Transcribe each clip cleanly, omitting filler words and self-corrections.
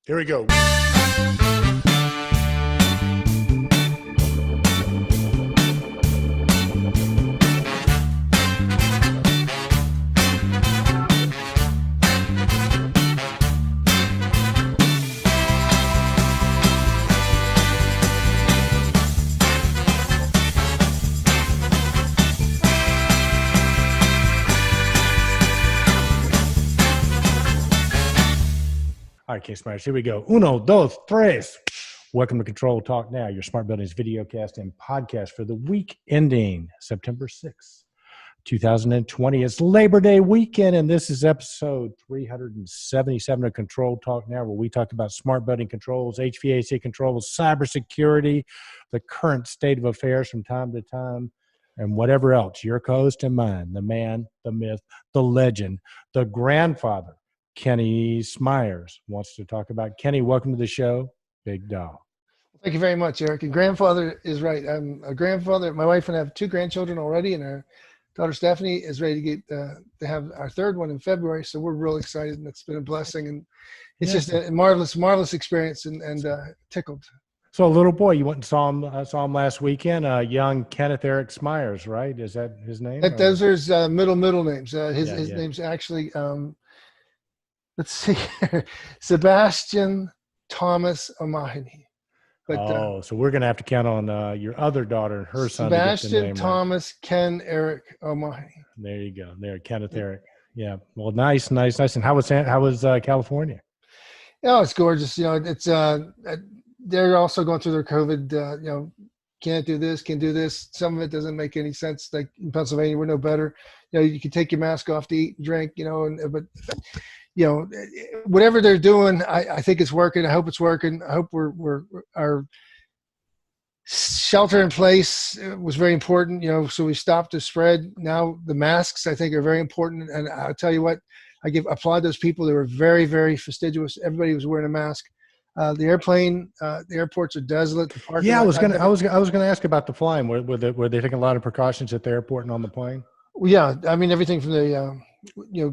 Here we go. All right, Case Myers, here we go. Uno, dos, tres. Welcome to Control Talk Now, your smart buildings videocast and podcast for the week ending September 6th, 2020. It's Labor Day weekend, and this is episode 377 of Control Talk Now, where we talk about smart building controls, HVAC controls, cybersecurity, the current state of affairs from time to time, and whatever else. Your co-host and mine, the man, the myth, the legend, the grandfather, Kenny Smyers wants to talk about. Kenny, welcome to the show. Big dog. Thank you very much, Eric. And grandfather is right. I'm a grandfather. My wife and I have 2 grandchildren already, and our daughter Stephanie is ready to get to have our 3rd one in February. So we're real excited, and it's been a blessing. And it's just a marvelous experience, and tickled. So a little boy, you went and saw him last weekend. Young Kenneth Eric Smyers, right? Is that his name? Those are his middle names. His name's actually. Let's see, Sebastian Thomas O'Mahony. But, so we're going to have to count on your other daughter and her son. Sebastian Thomas right. Ken Eric O'Mahony. There you go. There, Kenneth Eric. Yeah. Well, nice. And how was California? Oh, it's gorgeous. You know, it's they're also going through their COVID. Can't do this. Some of it doesn't make any sense. Like in Pennsylvania, we're no better. You can take your mask off to eat and drink. But. Whatever they're doing, I think it's working. I hope it's working. I hope our shelter in place was very important, so we stopped the spread. Now the masks, I think, are very important. And I'll tell you what, applaud those people. They were very, very fastidious. Everybody was wearing a mask. The airports are desolate. Yeah, I was going to ask about the flying. Were they taking a lot of precautions at the airport and on the plane? Well, yeah, I mean everything from the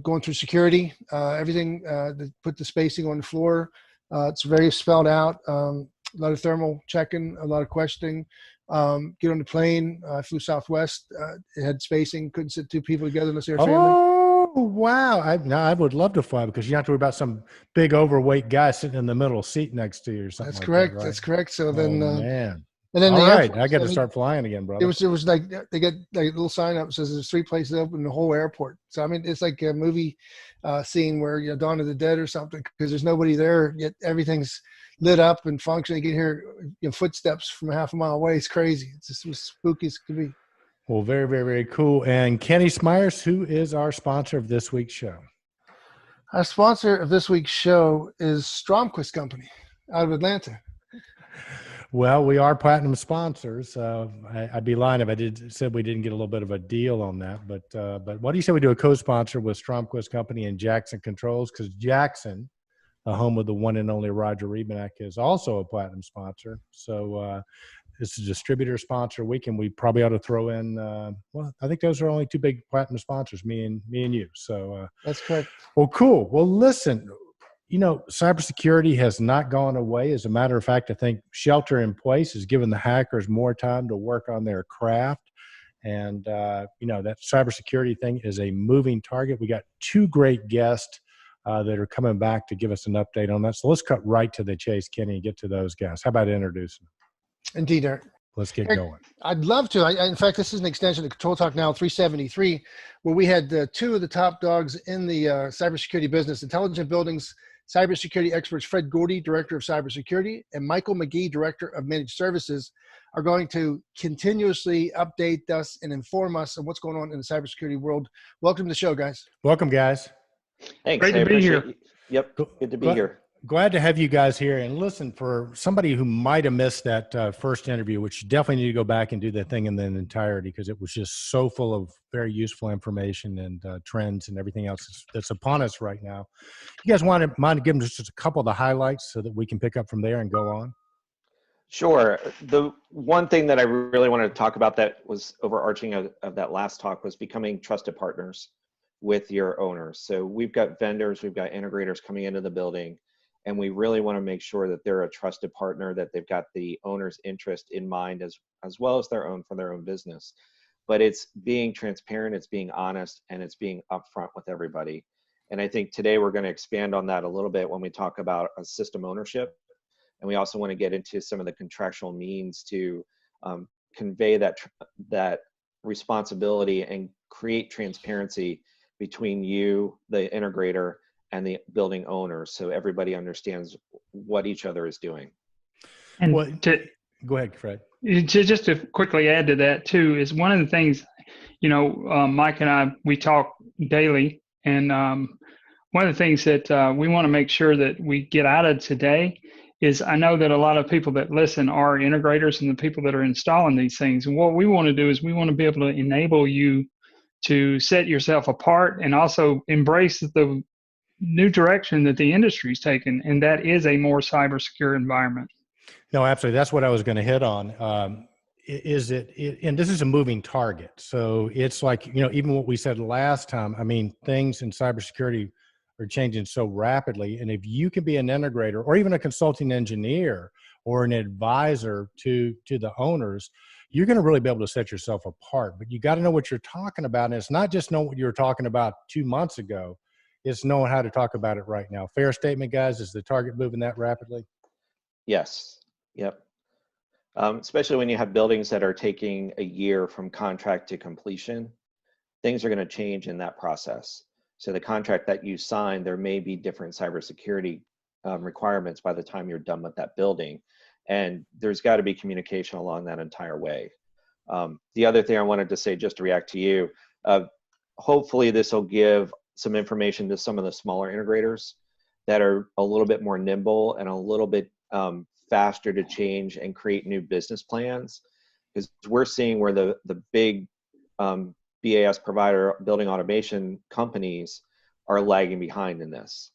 going through security, everything to put the spacing on the floor. It's very spelled out. A lot of thermal checking, a lot of questioning. Get on the plane. I flew Southwest. It had spacing. Couldn't sit 2 people together unless they were family. Oh, wow. I would love to fly because you don't have to worry about some big overweight guy sitting in the middle seat next to you or something. That's correct. That, right? That's correct. So then, man. And then all right, I got to start flying again, brother. It was like they get like a little sign up that says there's 3 places open in the whole airport. So I mean, it's like a movie scene where Dawn of the Dead or something, because there's nobody there yet everything's lit up and functioning. You can hear footsteps from half a mile away. It's crazy. It's just as spooky as it could be. Well, very, very, very cool. And Kenny Smyers, who is our sponsor of this week's show? Our sponsor of this week's show is Stromquist Company out of Atlanta. Well, we are platinum sponsors. I'd be lying if I said we didn't get a little bit of a deal on that. But what do you say we do a co-sponsor with Stromquist Company and Jackson Controls? Because Jackson, the home of the one and only Roger Rebanak, is also a platinum sponsor. So it's a distributor sponsor week, and we probably ought to throw in. I think those are only 2 big platinum sponsors, me and you. So that's correct. Well, cool. Well, listen. Cybersecurity has not gone away. As a matter of fact, I think shelter in place has given the hackers more time to work on their craft. And, that cybersecurity thing is a moving target. We got 2 great guests that are coming back to give us an update on that. So let's cut right to the chase, Kenny, and get to those guys. How about introducing them? Indeed, Eric. Let's get going. I'd love to. In fact, this is an extension of Control Talk Now 373, where we had 2 of the top dogs in the cybersecurity business, Intelligent Buildings cybersecurity experts Fred Gordy, Director of Cybersecurity, and Michael McGee, Director of Managed Services, are going to continuously update us and inform us on what's going on in the cybersecurity world. Welcome to the show, guys. Welcome, guys. Thanks. Great to be here. Yep, good to be here. Glad to have you guys here. And listen, for somebody who might have missed that first interview, which you definitely need to go back and do that thing in the entirety, because it was just so full of very useful information and trends and everything else that's upon us right now. You guys mind to give them just a couple of the highlights so that we can pick up from there and go on? Sure. The one thing that I really wanted to talk about that was overarching of that last talk was becoming trusted partners with your owners. So we've got vendors, we've got integrators coming into the building And we really want to make sure that they're a trusted partner, that they've got the owner's interest in mind as well as their own for their own business. But it's being transparent, it's being honest, and it's being upfront with everybody. And I think today we're going to expand on that a little bit when we talk about a system ownership. And we also want to get into some of the contractual means to convey that responsibility and create transparency between you, the integrator, and the building owner, so everybody understands what each other is doing. And Well, go ahead, Fred. just to quickly add to that too, is one of the things, Mike and I, we talk daily, and one of the things that we want to make sure that we get out of today is, I know that a lot of people that listen are integrators and the people that are installing these things. And what we want to do is we want to be able to enable you to set yourself apart and also embrace the new direction that the industry's taken, and that is a more cyber secure environment. No, absolutely. That's what I was going to hit on. And this is a moving target. So it's like, even what we said last time, I mean, things in cybersecurity are changing so rapidly. And if you can be an integrator or even a consulting engineer or an advisor to the owners, you're going to really be able to set yourself apart. But you got to know what you're talking about. And it's not just know what you were talking about 2 months ago. It's knowing how to talk about it right now. Fair statement, guys? Is the target moving that rapidly? Yes. Yep. Especially when you have buildings that are taking a year from contract to completion, things are going to change in that process. So the contract that you sign, there may be different cybersecurity requirements by the time you're done with that building. And there's got to be communication along that entire way. The other thing I wanted to say, just to react to you, hopefully this will give some information to some of the smaller integrators that are a little bit more nimble and a little bit faster to change and create new business plans. Because we're seeing where the big BAS provider, building automation companies, are lagging behind in this.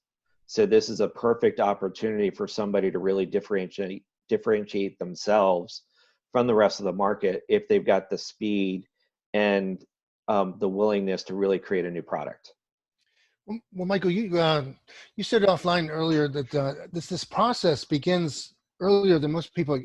So this is a perfect opportunity for somebody to really differentiate themselves from the rest of the market if they've got the speed and the willingness to really create a new product. Well, Michael, you said offline earlier that this process begins earlier than most people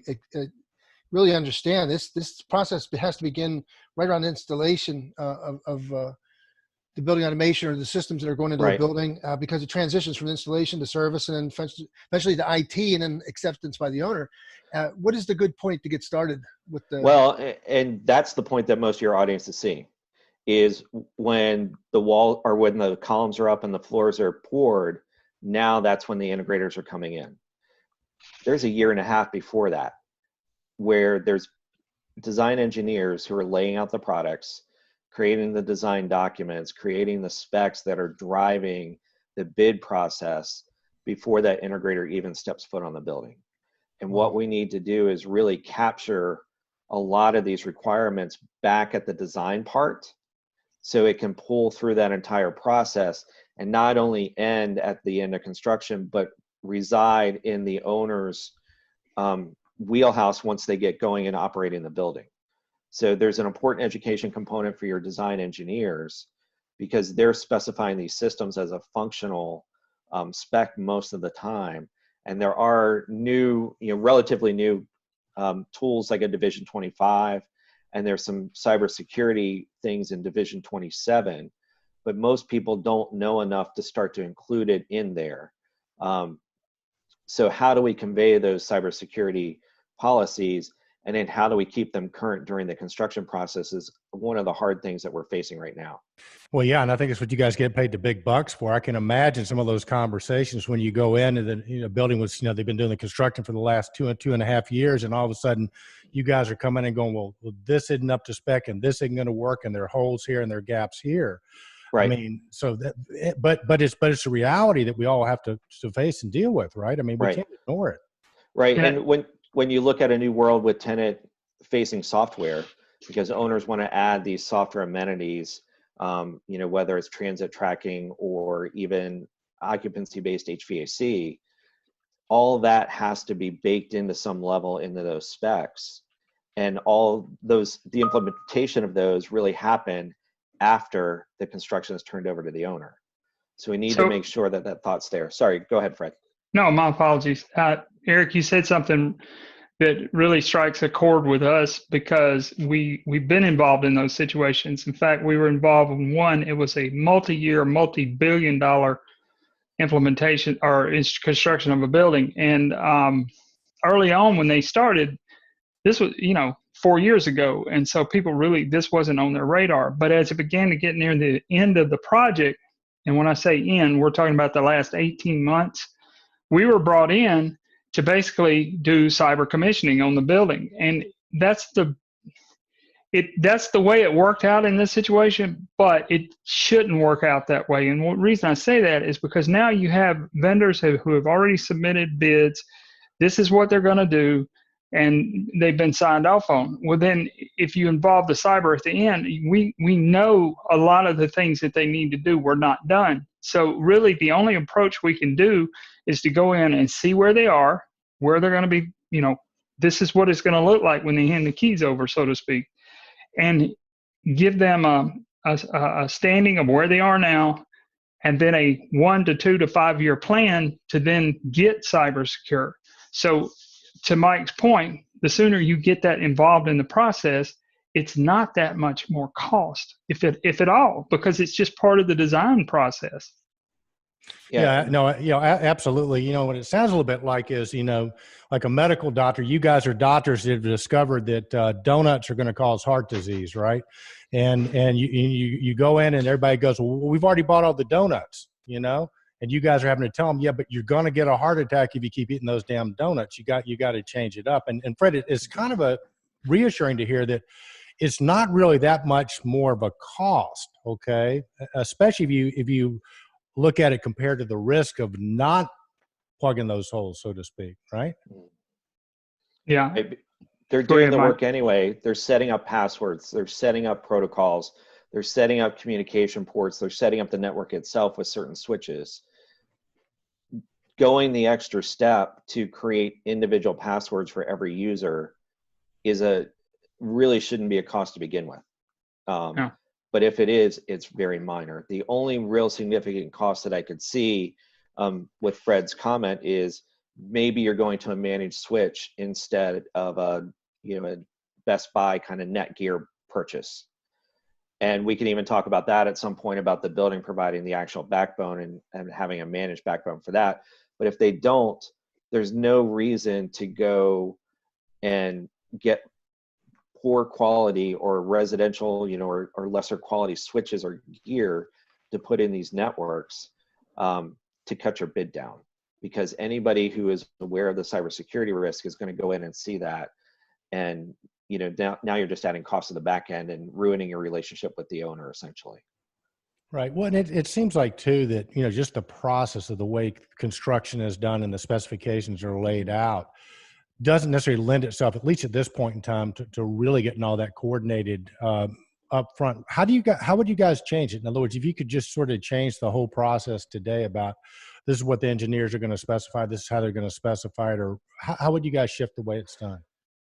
really understand. This process has to begin right around installation of the building automation or the systems that are going into the building, because it transitions from installation to service and then eventually to IT and then acceptance by the owner. What is the good point to get started with the? Well, and that's the point that most of your audience is seeing, is when the wall or when the columns are up and the floors are poured. Now that's when the integrators are coming in. There's a year and a half before that where there's design engineers who are laying out the products, creating the design documents, creating the specs that are driving the bid process before that integrator even steps foot on the building. And what we need to do is really capture a lot of these requirements back at the design part so it can pull through that entire process and not only end at the end of construction, but reside in the owner's wheelhouse once they get going and operating the building. So there's an important education component for your design engineers because they're specifying these systems as a functional spec most of the time. And there are new, relatively new tools like a Division 25, and there's some cybersecurity things in Division 27, but most people don't know enough to start to include it in there. So how do we convey those cybersecurity policies, and then how do we keep them current during the construction process is one of the hard things that we're facing right now. Well, yeah, and I think it's what you guys get paid the big bucks for. I can imagine some of those conversations when you go in and the building was, they've been doing the construction for the last 2.5 years, and all of a sudden you guys are coming and going, well, this isn't up to spec, and this isn't going to work, and there are holes here and there are gaps here. Right. I mean, so that, but it's a reality that we all have to face and deal with, right? I mean, we can't ignore it. Right, and when you look at a new world with tenant-facing software, because owners want to add these software amenities, whether it's transit tracking or even occupancy-based HVAC, all that has to be baked into some level into those specs. And the implementation of those really happen after the construction is turned over to the owner. So we need to make sure that thought's there. Sorry, go ahead, Fred. No, my apologies. Eric, you said something that really strikes a chord with us because we've been involved in those situations. In fact, we were involved in one. It was a multi-year, multi-billion-dollar implementation or construction of a building. And early on, when they started, this was 4 years ago, and so people really this wasn't on their radar. But as it began to get near the end of the project, and when I say end, we're talking about the last 18 months, we were brought in to basically do cyber commissioning on the building. And that's the way it worked out in this situation, but it shouldn't work out that way. And the reason I say that is because now you have vendors who have already submitted bids. This is what they're going to do, and they've been signed off on. Well, then if you involve the cyber at the end, we know a lot of the things that they need to do were not done. So really the only approach we can do is to go in and see where they are, where they're going to be, this is what it's going to look like when they hand the keys over, so to speak, and give them a standing of where they are now, and then a 1 to 2 to 5 year plan to then get cyber secure. So to Mike's point, the sooner you get that involved in the process, it's not that much more cost, if at all, because it's just part of the design process. Yeah, no, absolutely. What it sounds a little bit like is, like a medical doctor, you guys are doctors that have discovered that donuts are going to cause heart disease, right? And you go in and everybody goes, well, we've already bought all the donuts, and you guys are having to tell them, yeah, but you're going to get a heart attack if you keep eating those damn donuts. You got to change it up. And Fred, it's kind of reassuring to hear that it's not really that much more of a cost, okay? Especially if you look at it compared to the risk of not plugging those holes, so to speak, right? Yeah. They're doing the work anyway. They're setting up passwords. They're setting up protocols. They're setting up communication ports. They're setting up the network itself with certain switches. Going the extra step to create individual passwords for every user really shouldn't be a cost to begin with. Yeah. But if it is, it's very minor. The only real significant cost that I could see with Fred's comment is maybe you're going to a managed switch instead of a Best Buy kind of Netgear purchase. And we can even talk about that at some point, about the building providing the actual backbone and having a managed backbone for that. But if they don't, there's no reason to go and get poor quality or residential, or lesser quality switches or gear to put in these networks to cut your bid down. Because anybody who is aware of the cybersecurity risk is going to go in and see that. And, now you're just adding cost to the back end and ruining your relationship with the owner, essentially. Right. Well, it seems like too that, just the process of the way construction is done and the specifications are laid out doesn't necessarily lend itself, at least at this point in time, to really getting all that coordinated up front. How would you guys change it? In other words, if you could just sort of change the whole process today about this is what the engineers are going to specify, this is how they're going to specify it, or how would you guys shift the way it's done?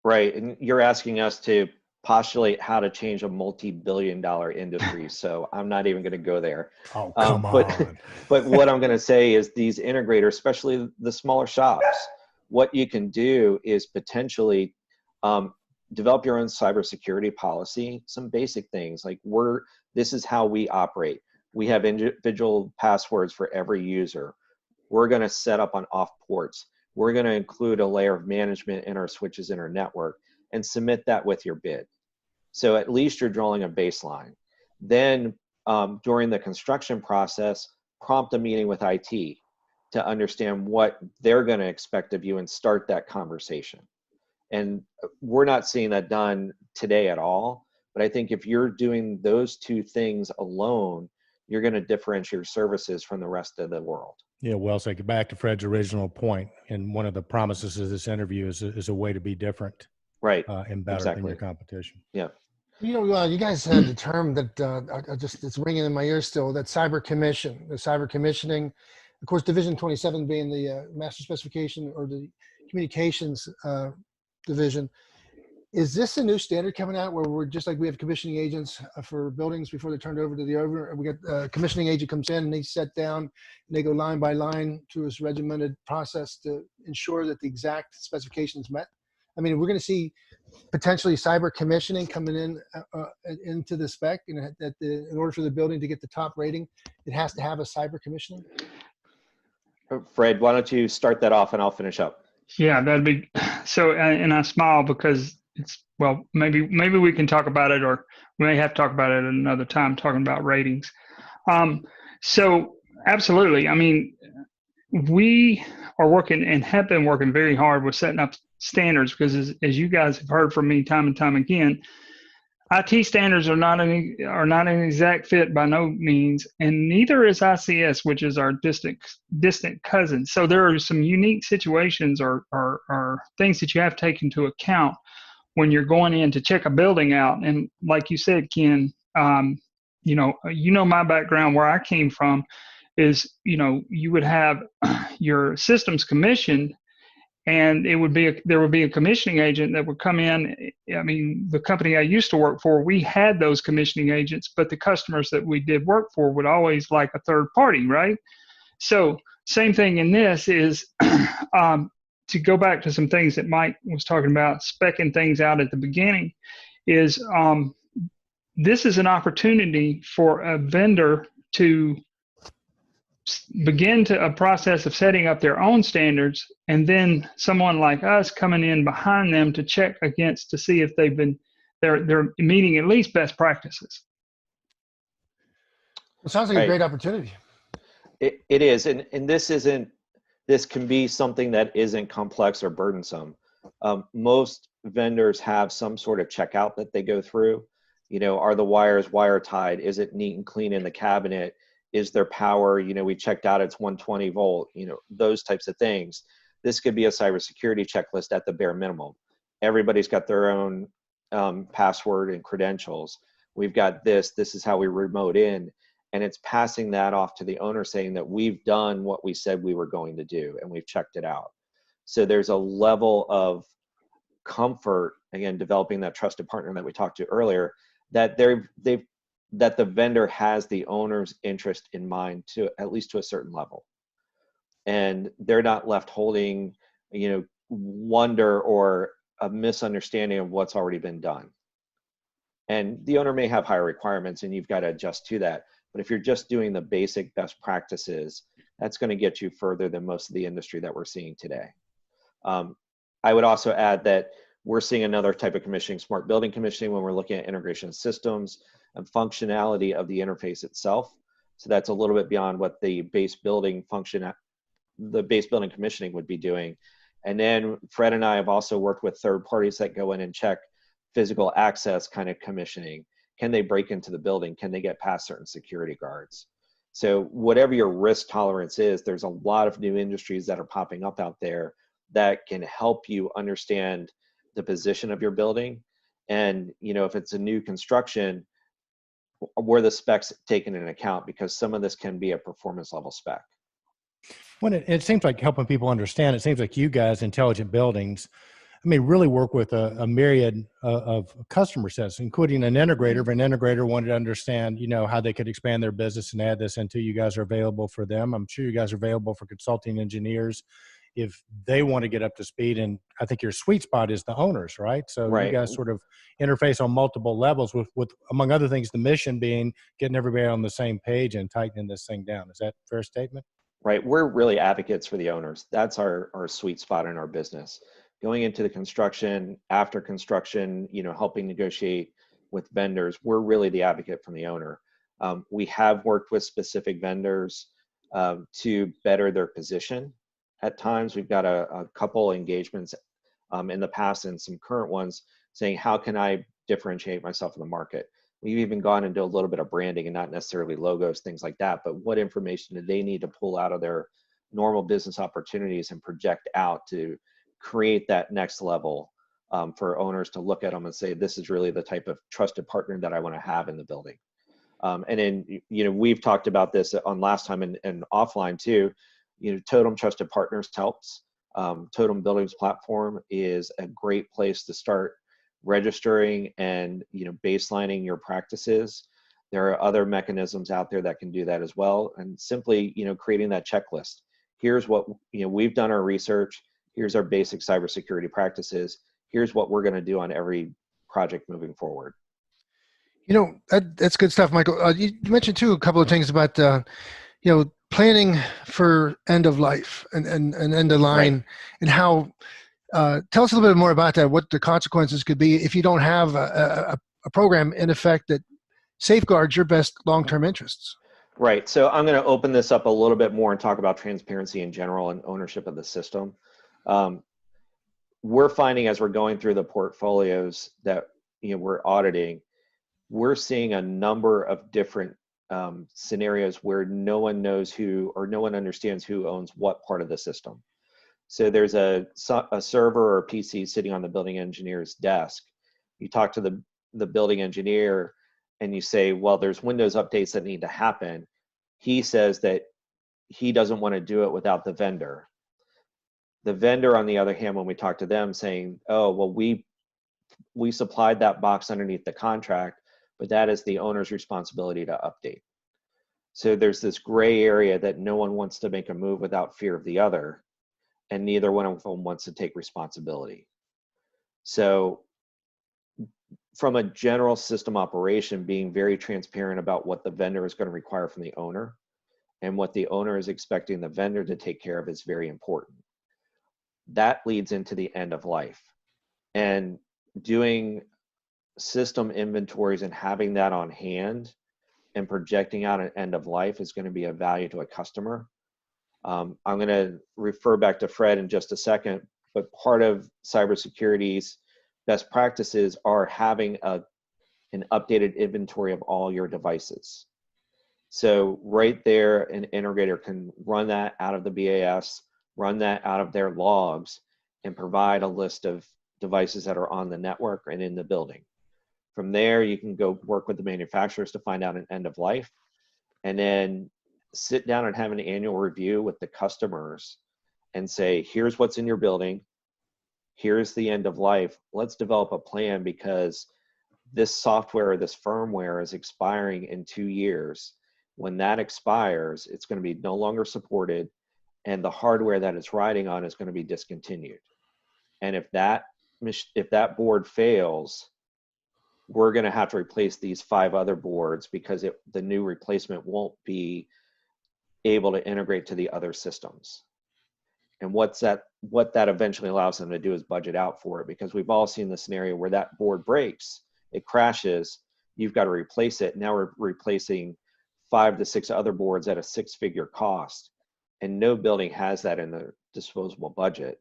Right. And you're asking us to postulate how to change a multi-billion-dollar industry. So I'm not even going to go there. Oh, come on. But what I'm going to say is these integrators, especially the smaller shops, what you can do is potentially develop your own cybersecurity policy, some basic things like this is how we operate. We have individual passwords for every user. We're going to set up on off ports. We're going to include a layer of management in our switches in our network and submit that with your bid. So at least you're drawing a baseline. Then during the construction process, prompt a meeting with IT to understand what they're going to expect of you and start that conversation. And we're not seeing that done today at all. But I think if you're doing those two things alone, you're going to differentiate your services from the rest of the world. Yeah, well, so get back to Fred's original point, and one of the promises of this interview is a way to be different, right, and better than your competition. Yeah. You guys had the term that it's ringing in my ears still, that cyber commission, the cyber commissioning. Of course, Division 27 being the master specification or the communications division. Is this a new standard coming out where we're just like we have commissioning agents for buildings before they're turned over to the owner? We got a commissioning agent comes in and they sit down and they go line by line through this regimented process to ensure that the exact specifications met. I mean, we're going to see potentially cyber commissioning coming in into the spec, you know, that in order for the building to get the top rating, it has to have a cyber commissioning. Fred, why don't you start that off and I'll finish up. Yeah, that'd be so. And I smile because it's, well, maybe we can talk about it, or we may have to talk about it at another time, talking about ratings. So absolutely. I mean, we are working and have been working very hard with setting up standards because, as you guys have heard from me time and time again, IT standards are not an exact fit by no means, and neither is ICS, which is our distant cousin. So there are some unique situations or things that you have to take into account when you're going in to check a building out. And like you said, Ken, you know my background, where I came from is, you would have your systems commissioned, and there would be a commissioning agent that would come in. I mean, the company I used to work for, we had those commissioning agents, but the customers that we did work for would always like a third party, right? So same thing in this is, to go back to some things that Mike was talking about, speccing things out at the beginning, is this is an opportunity for a vendor to begin a process of setting up their own standards, and then someone like us coming in behind them to check against to see if they're meeting at least best practices. It sounds like a great opportunity. It is, and this can be something that isn't complex or burdensome. Most vendors have some sort of checkout that they go through. Are the wires wire tied? Is it neat and clean in the cabinet? Is there power? We checked out it's 120 volt, those types of things. This could be a cybersecurity checklist at the bare minimum. Everybody's got their own password and credentials. We've got this is how we remote in. And it's passing that off to the owner saying that we've done what we said we were going to do and we've checked it out. So there's a level of comfort, again, developing that trusted partner that we talked to earlier, that that the vendor has the owner's interest in mind, to at least to a certain level. And they're not left holding, wonder or a misunderstanding of what's already been done. And the owner may have higher requirements and you've got to adjust to that. But if you're just doing the basic best practices, that's going to get you further than most of the industry that we're seeing today. I would also add that we're seeing another type of commissioning, smart building commissioning, when we're looking at integration systems and functionality of the interface itself. So that's a little bit beyond what the base building commissioning would be doing. And then Fred and I have also worked with third parties that go in and check physical access kind of commissioning. Can they break into the building? Can they get past certain security guards? So whatever your risk tolerance is, there's a lot of new industries that are popping up out there that can help you understand the position of your building. And, if it's a new construction, were the specs taken into account? Because some of this can be a performance level spec. When it seems like helping people understand, it seems like you guys, Intelligent Buildings, really work with a myriad of customer sets, including an integrator. If an integrator wanted to understand, how they could expand their business and add this into, you guys are available for them. I'm sure you guys are available for consulting engineers if they want to get up to speed. And I think your sweet spot is the owners, right? So right. You guys sort of interface on multiple levels with, among other things, the mission being getting everybody on the same page and tightening this thing down. Is that a fair statement? Right. We're really advocates for the owners. That's our sweet spot in our business. Going into the construction, after construction, helping negotiate with vendors, we're really the advocate from the owner. We have worked with specific vendors to better their position. At times, we've got a couple engagements in the past and some current ones saying, how can I differentiate myself in the market? We've even gone into a little bit of branding and not necessarily logos, things like that, but what information do they need to pull out of their normal business opportunities and project out to create that next level for owners to look at them and say, this is really the type of trusted partner that I want to have in the building. And then, we've talked about this on last time and offline too. Totem Trusted Partners helps. Totem Buildings platform is a great place to start registering and baselining your practices. There are other mechanisms out there that can do that as well, and simply creating that checklist. Here's what we've done our research. Here's our basic cybersecurity practices. Here's what we're going to do on every project moving forward. That's good stuff, Michael. You mentioned too a couple of things about planning for end of life and end of line, Right. and how. Tell us a little bit more about that. What the consequences could be if you don't have a program in effect that safeguards your best long-term interests. Right. So I'm going to open this up a little bit more and talk about transparency in general and ownership of the system. We're finding as we're going through the portfolios that we're auditing, we're seeing a number of different scenarios where no one knows who, or no one understands who owns what part of the system. So there's a server or a PC sitting on the building engineer's desk. You talk to the building engineer and you say, well, there's Windows updates that need to happen. He says that he doesn't want to do it without the vendor. The vendor, on the other hand, when we talk to them, saying, oh, well, we supplied that box underneath the contract, but that is the owner's responsibility to update. So there's this gray area that no one wants to make a move without fear of the other, and neither one of them wants to take responsibility. So from a general system operation, being very transparent about what the vendor is going to require from the owner and what the owner is expecting the vendor to take care of is very important. That leads into the end of life. And doing system inventories and having that on hand and projecting out an end of life is going to be of value to a customer. I'm going to refer back to Fred in just a second, but part of cybersecurity's best practices are having an updated inventory of all your devices. So right there, an integrator can run that out of the BAS, run that out of their logs, and provide a list of devices that are on the network and in the building. From there, you can go work with the manufacturers to find out an end of life, and then sit down and have an annual review with the customers and say, here's what's in your building, here's the end of life. Let's develop a plan, because this software or this firmware is expiring in 2 years. When that expires, it's going to be no longer supported, and the hardware that it's riding on is going to be discontinued. And if that board fails, we're going to have to replace these 5 other boards, because the new replacement won't be able to integrate to the other systems. And what that eventually allows them to do is budget out for it, because we've all seen the scenario where that board breaks, it crashes, you've got to replace it. Now we're replacing 5 to 6 other boards at a 6-figure cost, and no building has that in the disposable budget.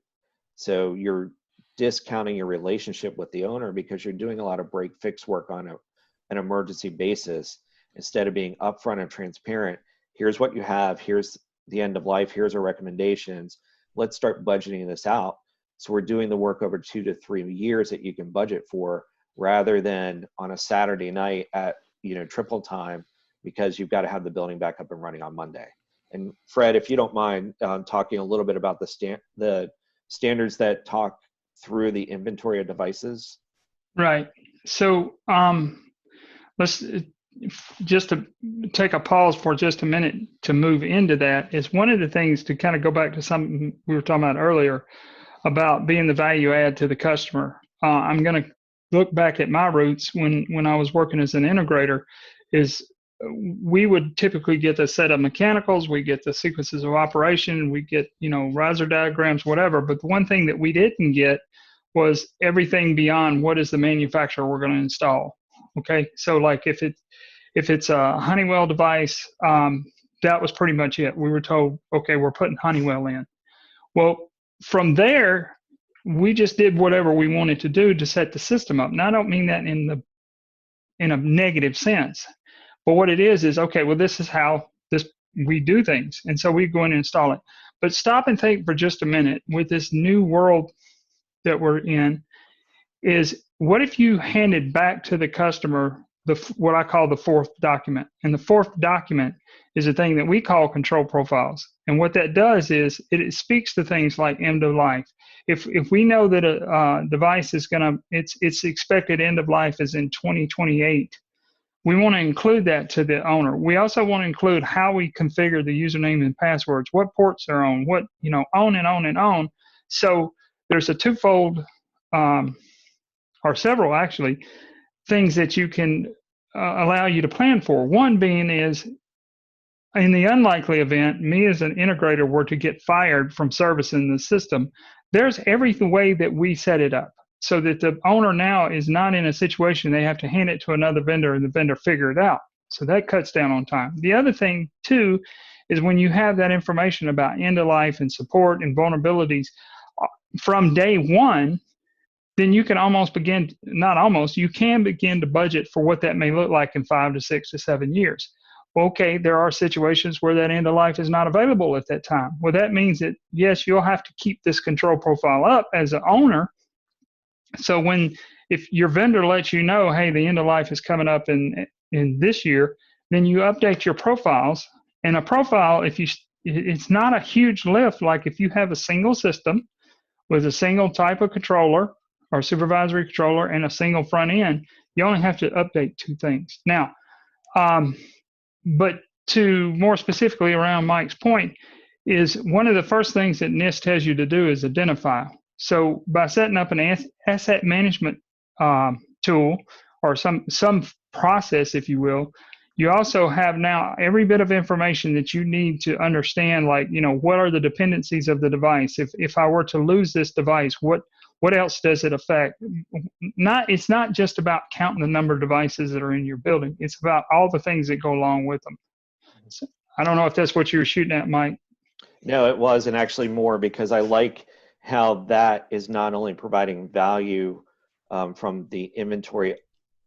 So you're discounting your relationship with the owner, because you're doing a lot of break fix work on an emergency basis, instead of being upfront and transparent. Here's what you have, here's the end of life, here's our recommendations, let's start budgeting this out. So we're doing the work over 2 to 3 years that you can budget for, rather than on a Saturday night at triple time, because you've got to have the building back up and running on Monday. And Fred, if you don't mind talking a little bit about the standards that talk through the inventory of devices. Right. So let's just to take a pause for just a minute to move into that. Is one of the things to kind of go back to something we were talking about earlier about being the value add to the customer. I'm going to look back at my roots when I was working as an integrator. Is we would typically get the set of mechanicals, we get the sequences of operation, we get riser diagrams, whatever. But the one thing that we didn't get was everything beyond what is the manufacturer we're going to install. Okay, so like if it's a Honeywell device, that was pretty much it. We were told, okay, we're putting Honeywell in. Well, from there, we just did whatever we wanted to do to set the system up. Now, I don't mean that in a negative sense, but what it is okay, well, this is how we do things, and so we go in and install it. But stop and think for just a minute with this new world that we're in. Is what if you handed back to the customer what I call the fourth document. And the fourth document is a thing that we call control profiles. And what that does is it speaks to things like end of life. If we know that a device is its expected end of life is in 2028, we want to include that to the owner. We also want to include how we configure the username and passwords, what ports are on, what, on and on and on. So there's a twofold, or several actually, things that you can allow you to plan for. One being is, in the unlikely event, me as an integrator were to get fired from servicing the system, there's every way that we set it up so that the owner now is not in a situation they have to hand it to another vendor and the vendor figure it out. So that cuts down on time. The other thing, too, is when you have that information about end of life and support and vulnerabilities from day one, then you can you can begin to budget for what that may look like in 5 to 6 to 7 years. Okay, there are situations where that end of life is not available at that time. Well, that means that, yes, you'll have to keep this control profile up as an owner. So if your vendor lets you know, hey, the end of life is coming up in this year, then you update your profiles. And a profile, it's not a huge lift. Like if you have a single system with a single type of controller or supervisory controller and a single front end, you only have to update 2 things. Now, but to more specifically around Mike's point, is one of the first things that NIST tells you to do is identify. So by setting up an asset management tool or some process, if you will, you also have now every bit of information that you need to understand, like, what are the dependencies of the device? If I were to lose this device, what else does it affect? It's not just about counting the number of devices that are in your building. It's about all the things that go along with them. So, I don't know if that's what you were shooting at, Mike. No, it was, and actually more, because I like how that is not only providing value from the inventory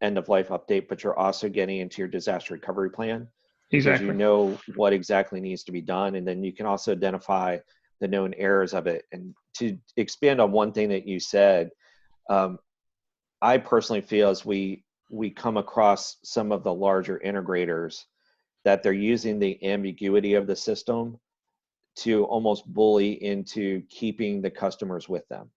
end of life update, but you're also getting into your disaster recovery plan. Exactly. Because you know what exactly needs to be done, and then you can also identify the known errors of it. And to expand on one thing that you said, I personally feel as we come across some of the larger integrators that they're using the ambiguity of the system to almost bully into keeping the customers with them.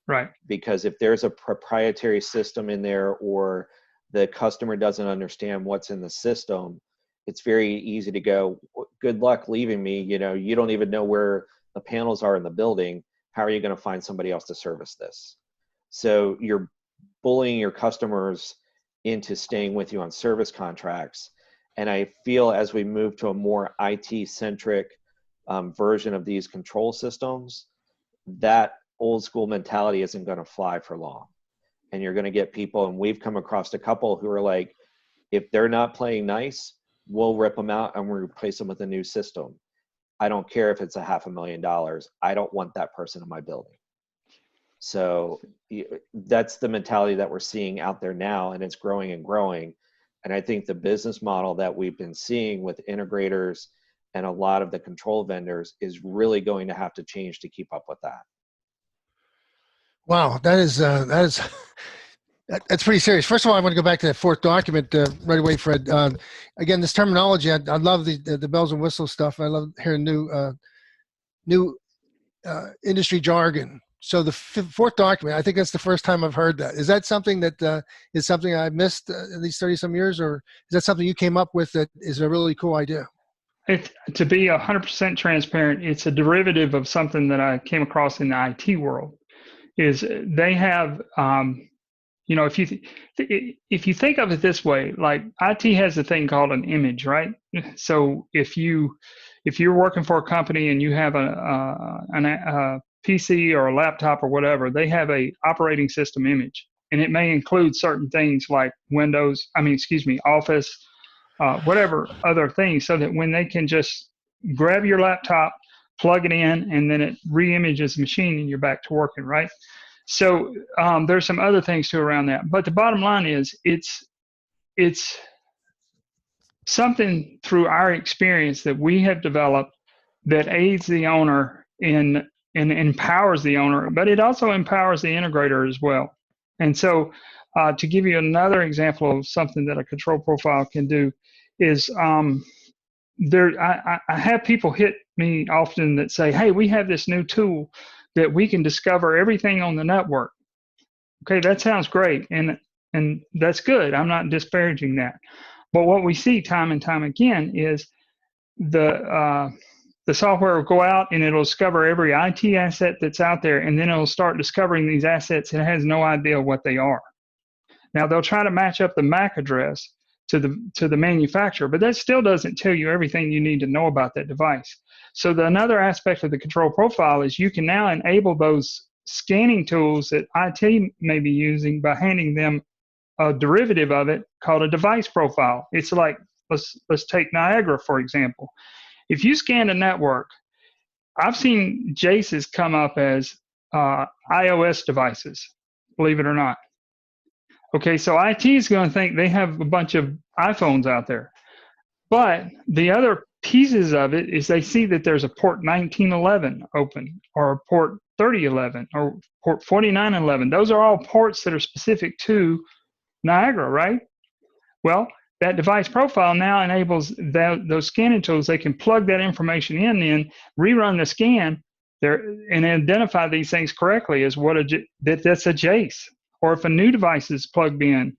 Right. Because if there's a proprietary system in there or the customer doesn't understand what's in the system, it's very easy to go, good luck leaving me. You don't even know where the panels are in the building. How are you going to find somebody else to service this? So you're bullying your customers into staying with you on service contracts. And I feel as we move to a more IT-centric version of these control systems, that old school mentality isn't going to fly for long. And you're going to get people, and we've come across a couple who are like, if they're not playing nice, we'll rip them out and we'll replace them with a new system. I don't care if it's $500,000. I don't want that person in my building. So that's the mentality that we're seeing out there now, and it's growing and growing. And I think the business model that we've been seeing with integrators and a lot of the control vendors is really going to have to change to keep up with that. Wow, that's pretty serious. First of all, I want to go back to that fourth document right away, Fred. Again, this terminology, I love the bells and whistles stuff. I love hearing new industry jargon. So the fourth document, I think that's the first time I've heard that. Is that something that is something I missed in these 30-some years, or is that something you came up with that is a really cool idea? To be 100% transparent, it's a derivative of something that I came across in the IT world. Is they have, if you think of it this way, like IT has a thing called an image, right? So if you're working for a company and you have a PC or a laptop or whatever, they have a operating system image, and it may include certain things like Office, whatever other things, so that when they can just grab your laptop, plug it in, and then it re-images the machine and you're back to working, right? So there's some other things too around that. But the bottom line is it's something through our experience that we have developed that aids the owner and empowers the owner, but it also empowers the integrator as well. And so To give you another example of something that a control profile can do is I have people hit me often that say, hey, we have this new tool that we can discover everything on the network. Okay, that sounds great, and that's good. I'm not disparaging that. But what we see time and time again is the software will go out and it'll discover every IT asset that's out there, and then it'll start discovering these assets and it has no idea what they are. Now they'll try to match up the MAC address to the manufacturer, but that still doesn't tell you everything you need to know about that device. So another aspect of the control profile is you can now enable those scanning tools that IT may be using by handing them a derivative of it called a device profile. It's like, let's take Niagara, for example. If you scan a network, I've seen Jaces come up as iOS devices, believe it or not. Okay, so IT is going to think they have a bunch of iPhones out there. But the other pieces of it is they see that there's a port 1911 open, or a port 3011, or port 4911. Those are all ports that are specific to Niagara, right? Well, that device profile now enables those scanning tools. They can plug that information in, rerun the scan there, and identify these things correctly as that's a Jace. Or if a new device is plugged in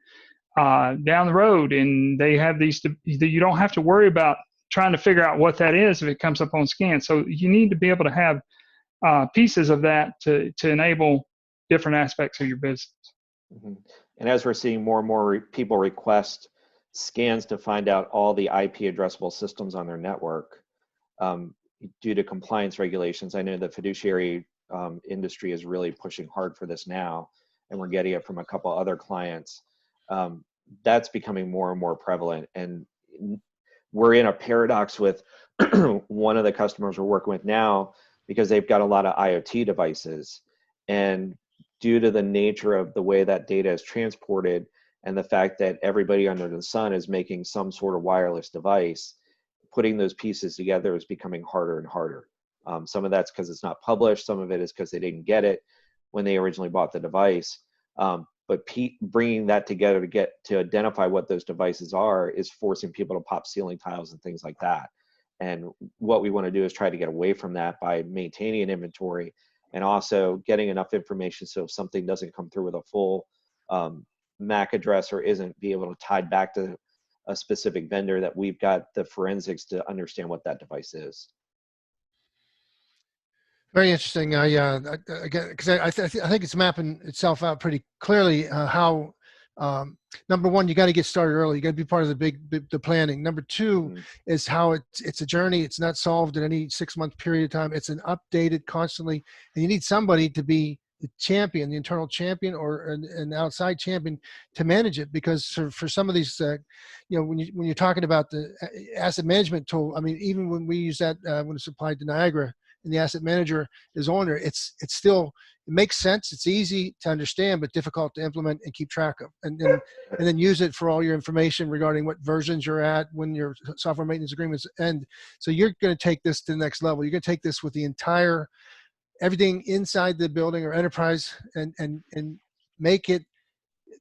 down the road, and they have these, you don't have to worry about trying to figure out what that is if it comes up on scan. So you need to be able to have pieces of that to enable different aspects of your business. Mm-hmm. And as we're seeing more and more people request scans to find out all the IP addressable systems on their network due to compliance regulations, I know the fiduciary industry is really pushing hard for this now, and we're getting it from a couple other clients. That's becoming more and more prevalent. And we're in a paradox with one of the customers we're working with now, because they've got a lot of IoT devices. And due to the nature of the way that data is transported and the fact that everybody under the sun is making some sort of wireless device, putting those pieces together is becoming harder and harder. Some of that's because it's not published. Some of it is because they didn't get it when they originally bought the device. But bringing that together to identify what those devices are is forcing people to pop ceiling tiles and things like that. And what we want to do is try to get away from that by maintaining an inventory and also getting enough information so if something doesn't come through with a full MAC address or isn't be able to tie back to a specific vendor, that we've got the forensics to understand what that device is. Very interesting. Because I think it's mapping itself out pretty clearly how, number one, you got to get started early. You got to be part of the planning. Number two is how it's a journey. It's not solved in any 6-month period of time. It's an updated constantly, and you need somebody to be the champion, the internal champion, or an outside champion to manage it. Because for some of these, when you're talking about the asset management tool, I mean, even when we use that when it's applied to Niagara, and the asset manager is on there, it makes sense. It's easy to understand, but difficult to implement and keep track of. And then use it for all your information regarding what versions you're at when your software maintenance agreements end. So you're going to take this to the next level. You're going to take this with the entire, everything inside the building or enterprise, and make it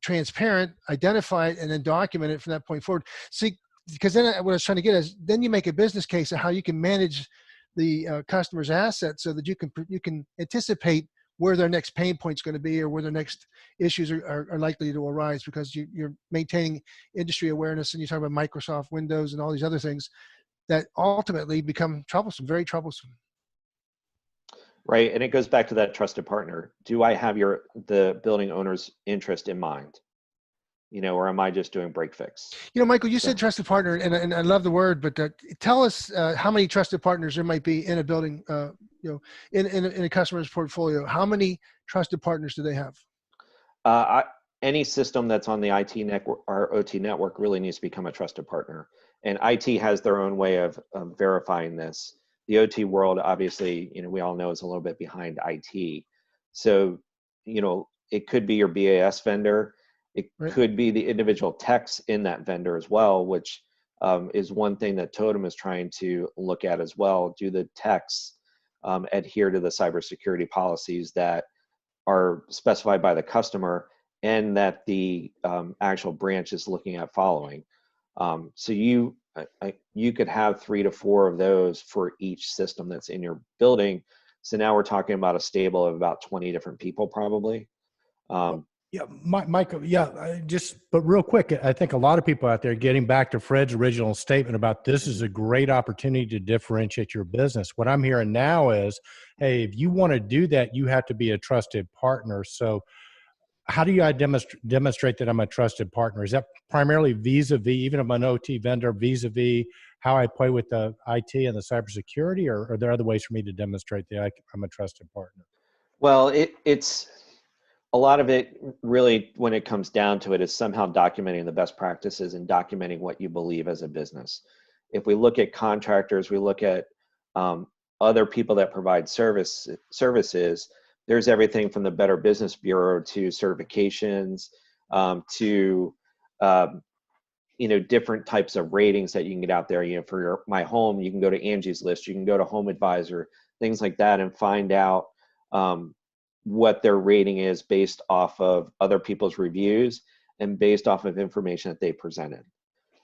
transparent, identify it, and then document it from that point forward. See, because then what I was trying to get is, then you make a business case of how you can manage the customer's assets so that you can anticipate where their next pain point is going to be, or where their next issues are likely to arise, because you're maintaining industry awareness, and you talk about Microsoft, Windows, and all these other things that ultimately become troublesome, very troublesome. Right, and it goes back to that trusted partner. Do I have the building owner's interest in mind? Or am I just doing break fix? Michael, you said trusted partner, and I love the word, but tell us how many trusted partners there might be in a building, in a customer's portfolio. How many trusted partners do they have? Any system that's on the IT network or OT network really needs to become a trusted partner. And IT has their own way of verifying this. The OT world, obviously, we all know is a little bit behind IT. So, it could be your BAS vendor. It could be the individual techs in that vendor as well, which is one thing that Totem is trying to look at as well. Do the techs adhere to the cybersecurity policies that are specified by the customer? and that the actual branch is looking at following. So you could have 3 to 4 of those for each system that's in your building. So now we're talking about a stable of about 20 different people probably. Yeah, Michael. Yeah, but real quick, I think a lot of people out there, getting back to Fred's original statement about this is a great opportunity to differentiate your business. What I'm hearing now is, hey, if you want to do that, you have to be a trusted partner. So how do I demonstrate that I'm a trusted partner? Is that primarily vis-a-vis, even if I'm an OT vendor, vis-a-vis how I play with the IT and the cybersecurity, or are there other ways for me to demonstrate that I'm a trusted partner? Well, it's a lot of it really, when it comes down to it, is somehow documenting the best practices and documenting what you believe as a business. If we look at contractors, we look at other people that provide services, there's everything from the Better Business Bureau to certifications to different types of ratings that you can get out there. For my home, you can go to Angie's List, you can go to Home Advisor, things like that, and find out what their rating is based off of other people's reviews and based off of information that they presented.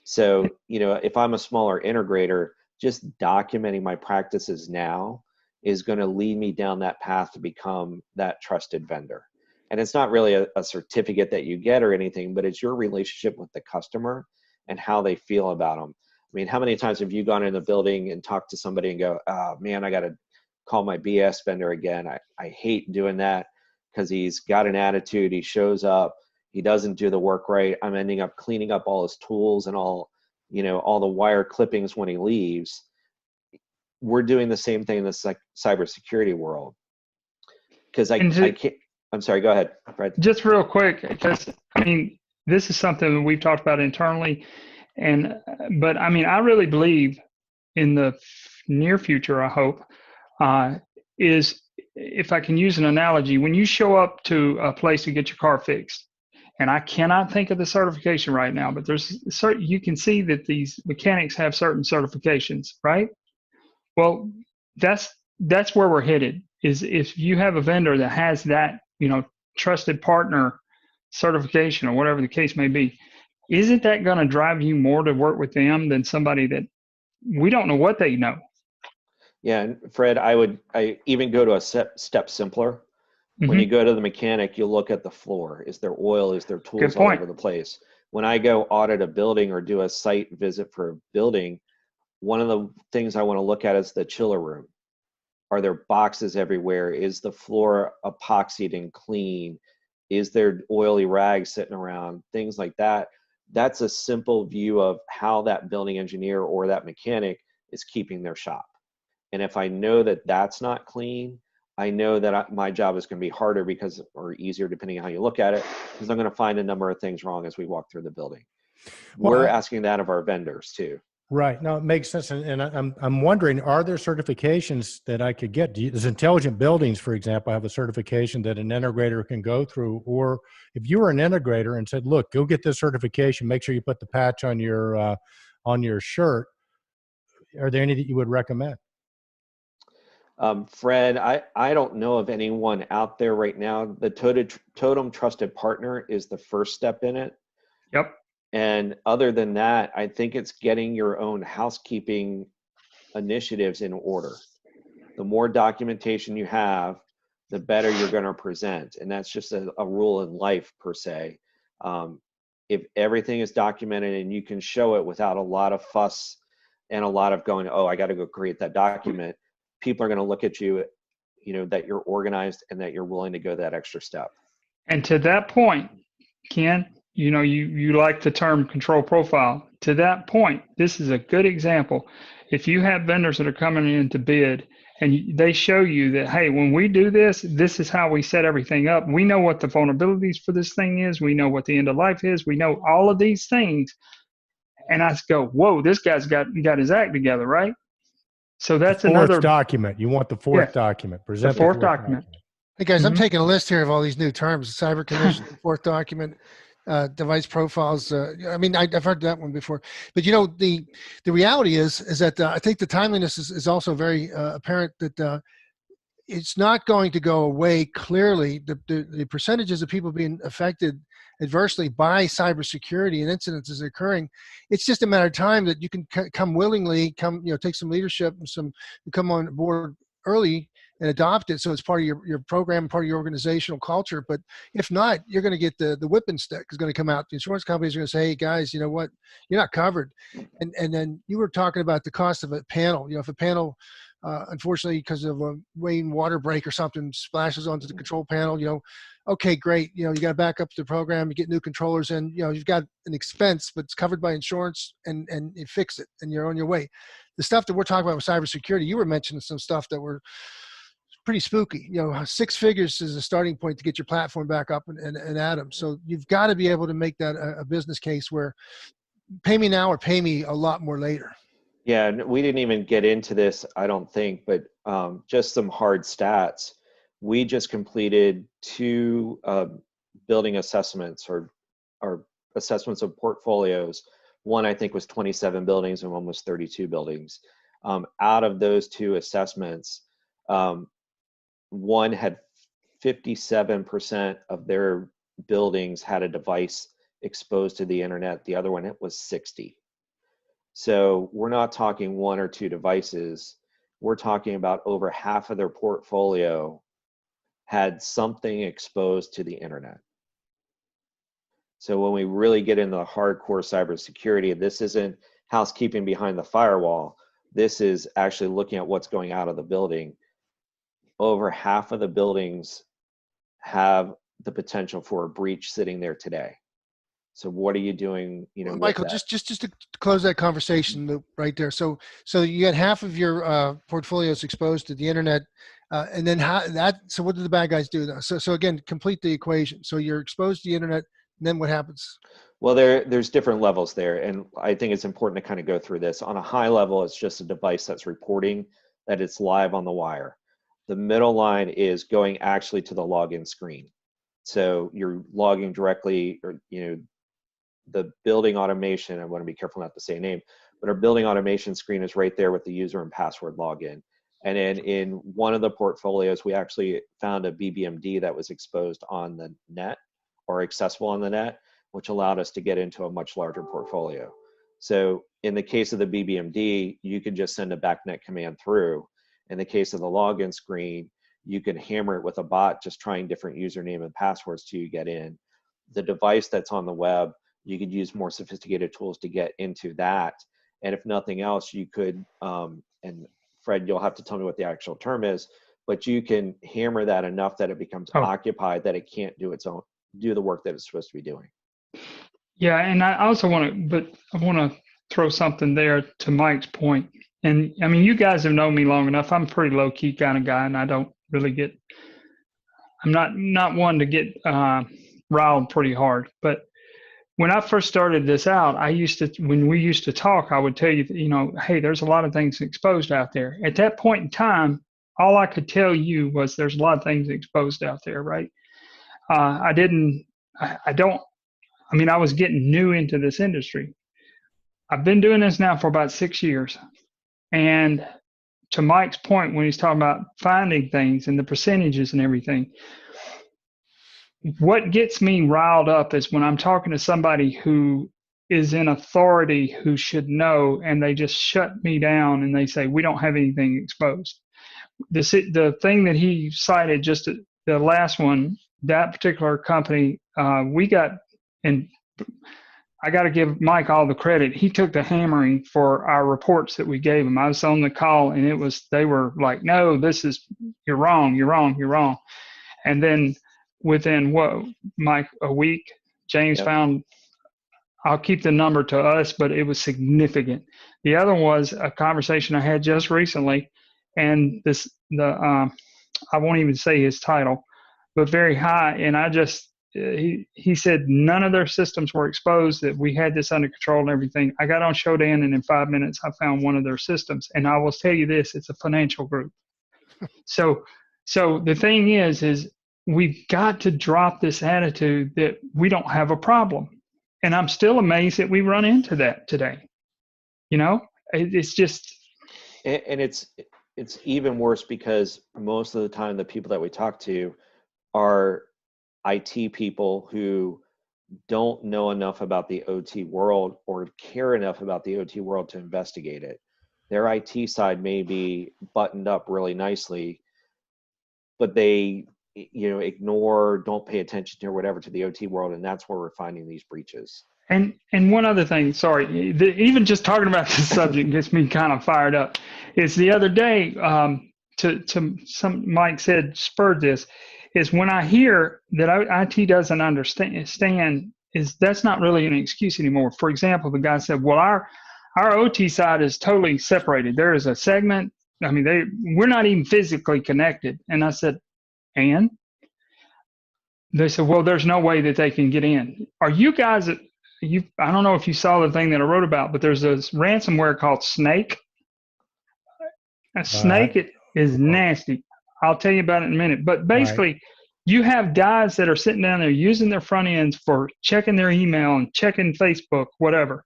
So, if I'm a smaller integrator, just documenting my practices now is going to lead me down that path to become that trusted vendor. And it's not really a certificate that you get or anything, but it's your relationship with the customer and how they feel about them. I mean, how many times have you gone in a building and talked to somebody and go, oh man, I got to call my BS vendor again. I hate doing that because he's got an attitude. He shows up, he doesn't do the work right. I'm ending up cleaning up all his tools and all the wire clippings when he leaves. We're doing the same thing in the cybersecurity world. Because I can't, I'm sorry, go ahead, Fred. Just real quick, because this is something that we've talked about internally, but I really believe in the near future, I hope, is, if I can use an analogy, when you show up to a place to get your car fixed, and I cannot think of the certification right now, but you can see that these mechanics have certain certifications, right? Well, that's where we're headed, is if you have a vendor that has that, trusted partner certification or whatever the case may be, isn't that going to drive you more to work with them than somebody that we don't know what they know? Yeah, and Fred, I even go to a step simpler. When you go to the mechanic, you look at the floor. Is there oil? Is there tools all over the place? When I go audit a building or do a site visit for a building, one of the things I want to look at is the chiller room. Are there boxes everywhere? Is the floor epoxied and clean? Is there oily rags sitting around? Things like that. That's a simple view of how that building engineer or that mechanic is keeping their shop. And if I know that that's not clean, I know that my job is going to be harder or easier, depending on how you look at it, because I'm going to find a number of things wrong as we walk through the building. We're asking that of our vendors too. Right. No, it makes sense. And I'm wondering, are there certifications that I could get? Does Intelligent Buildings, for example, have a certification that an integrator can go through? Or if you were an integrator and said, look, go get this certification, make sure you put the patch on your shirt, are there any that you would recommend? Fred, I don't know of anyone out there right now. The Totem Trusted Partner is the first step in it. Yep. And other than that, I think it's getting your own housekeeping initiatives in order. The more documentation you have, the better you're going to present. And that's just a rule in life per se. If everything is documented and you can show it without a lot of fuss and a lot of going, oh, I got to go create that document, people are going to look at you, that you're organized and that you're willing to go that extra step. And to that point, Ken, you like the term control profile. To that point, this is a good example. If you have vendors that are coming in to bid and they show you that, hey, when we do this, this is how we set everything up. We know what the vulnerabilities for this thing is. We know what the end of life is. We know all of these things. And I go, whoa, this guy's got his act together, right? So that's another document. You want the fourth document. Present the fourth document. Hey guys, I'm taking a list here of all these new terms: cyber condition, fourth document, device profiles. I've heard that one before. But the reality is that I think the timeliness is also very apparent. That it's not going to go away. Clearly, the percentages of people being affected adversely by cybersecurity and incidents is occurring. It's just a matter of time that you can come willingly, take some leadership and come on board early and adopt it, so it's part of your program, part of your organizational culture. But if not, you're going to get the whipping stick is going to come out. The insurance companies are going to say, hey guys, you know what, you're not covered. And then you were talking about the cost of a panel. If a panel unfortunately, because of a rain water break or something splashes onto the control panel, okay, great. You got to back up the program, you get new controllers in, you've got an expense, but it's covered by insurance and you fix it and you're on your way. The stuff that we're talking about with cybersecurity, you were mentioning some stuff that were pretty spooky. 6 figures is a starting point to get your platform back up and at them. So you've got to be able to make that a business case where pay me now or pay me a lot more later. Yeah, and we didn't even get into this, I don't think, but just some hard stats. We just completed 2 building assessments or assessments of portfolios. One, I think, was 27 buildings and one was 32 buildings. Out of those 2 assessments, one had 57% of their buildings had a device exposed to the internet. The other one, it was 60. So we're not talking 1 or 2 devices. We're talking about over half of their portfolio had something exposed to the internet. So when we really get into the hardcore cybersecurity, this isn't housekeeping behind the firewall. This is actually looking at what's going out of the building. Over half of the buildings have the potential for a breach sitting there today. So what are you doing, well, Michael, just to close that conversation right there. So you got half of your portfolios exposed to the internet, and then so what do the bad guys do now? So again, complete the equation. So you're exposed to the internet, and then what happens? Well, there's different levels there, and I think it's important to kind of go through this. On a high level, it's just a device that's reporting that it's live on the wire. The middle line is going actually to the login screen. So you're logging directly, or the building automation, I want to be careful not to say a name, but our building automation screen is right there with the user and password login. And then in one of the portfolios, we actually found a BBMD that was exposed on the net or accessible on the net, which allowed us to get into a much larger portfolio. So in the case of the BBMD, you can just send a backnet command through. In the case of the login screen, you can hammer it with a bot, just trying different username and passwords till you get in. The device that's on the web, you could use more sophisticated tools to get into that. And if nothing else, you could, and Fred, you'll have to tell me what the actual term is, but you can hammer that enough that it becomes occupied, that it can't do the work that it's supposed to be doing. Yeah, and I also want to throw something there to Mike's point. And I mean, you guys have known me long enough. I'm a pretty low key kind of guy, and I don't really I'm not one to get riled pretty hard. But when I first started this out, when we used to talk, I would tell you, hey, there's a lot of things exposed out there. At that point in time, all I could tell you was there's a lot of things exposed out there, right? I was getting new into this industry. I've been doing this now for about 6 years. And to Mike's point, when he's talking about finding things and the percentages and everything, what gets me riled up is when I'm talking to somebody who is in authority, who should know, and they just shut me down and they say, we don't have anything exposed. The thing that he cited, just the last one, that particular company, and I got to give Mike all the credit. He took the hammering for our reports that we gave him. I was on the call and they were like, no, you're wrong. And then within Mike, a week, James found, I'll keep the number to us, but it was significant. The other was a conversation I had just recently, and I won't even say his title, but very high. And he said none of their systems were exposed, that we had this under control and everything. I got on Shodan, and in 5 minutes, I found one of their systems. And I will tell you this, it's a financial group. So the thing is we've got to drop this attitude that we don't have a problem. And I'm still amazed that we run into that today. It's just. And it's even worse because most of the time the people that we talk to are IT people who don't know enough about the OT world or care enough about the OT world to investigate it. Their IT side may be buttoned up really nicely, but they, ignore, don't pay attention to or whatever to the OT world, and that's where we're finding these breaches. And one other thing, sorry, even just talking about this subject gets me kind of fired up. Is the other day, to some Mike said spurred this, is when I hear that IT doesn't understand, is that's not really an excuse anymore. For example, the guy said, "Well, our OT side is totally separated. There is a segment. I mean, we're not even physically connected." And I said, "And?" They said, "Well, there's no way that they can get in." Are you guys? I don't know if you saw the thing that I wrote about, but there's this ransomware called Snake. A Snake is nasty. I'll tell you about it in a minute. But basically, you have guys that are sitting down there using their front ends for checking their email and checking Facebook, whatever.